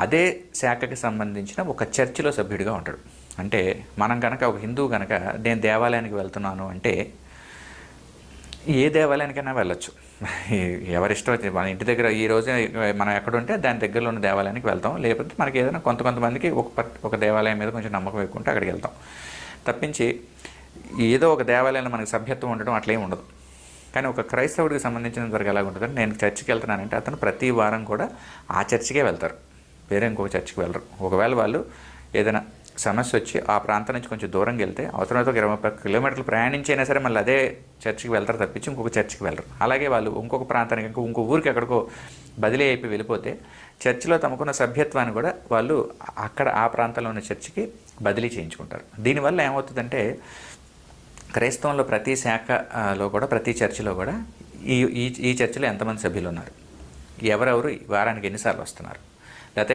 అదే శాఖకి సంబంధించిన ఒక చర్చిలో సభ్యుడిగా ఉంటాడు. అంటే మనం కనుక ఒక హిందువు కనుక నేను దేవాలయానికి వెళ్తున్నాను అంటే ఏ దేవాలయానికైనా వెళ్ళొచ్చు. ఎవరిష్టం వచ్చింది మన ఇంటి దగ్గర ఈ రోజు మనం ఎక్కడ ఉంటే దాని దగ్గరలో ఉన్న దేవాలయానికి వెళ్తాం. లేకపోతే మనకి ఏదైనా కొంతమందికి ఒక దేవాలయం మీద కొంచెం నమ్మకం ఎక్కువ ఉంటే అక్కడికి వెళ్తాం తప్పించి ఏదో ఒక దేవాలయంలో మనకి సభ్యత్వం ఉండడం అట్లేం ఉండదు. కానీ ఒక క్రైస్తవుడికి సంబంధించినంత వరకు ఎలా ఉంటుందంటే నేను చర్చికి వెళ్తున్నానంటే అతను ప్రతి వారం కూడా ఆ చర్చికే వెళ్తారు, వేరే ఇంకొక చర్చికి వెళ్ళరు. ఒకవేళ వాళ్ళు ఏదైనా సమస్య వచ్చి ఆ ప్రాంతం నుంచి కొంచెం దూరంగా వెళ్తే అవసరమైతే ఒక 20 కిలోమీటర్లు ప్రయాణించైనా సరే మళ్ళీ అదే చర్చికి వెళ్తారు తప్పించి ఇంకొక చర్చికి వెళ్ళరు. అలాగే వాళ్ళు ఇంకొక ప్రాంతానికి ఇంకో ఊరికి ఎక్కడికో బదిలీ అయిపోయి వెళ్ళిపోతే చర్చిలో తమకున్న సభ్యత్వాన్ని కూడా వాళ్ళు అక్కడ ఆ ప్రాంతంలో ఉన్న చర్చికి బదిలీ చేయించుకుంటారు. దీనివల్ల ఏమవుతుందంటే క్రైస్తవంలో ప్రతి శాఖలో కూడా ప్రతి చర్చిలో కూడా ఈ చర్చిలో ఎంతమంది సభ్యులు ఉన్నారు, ఎవరెవరు వారానికి ఎన్నిసార్లు వస్తున్నారు,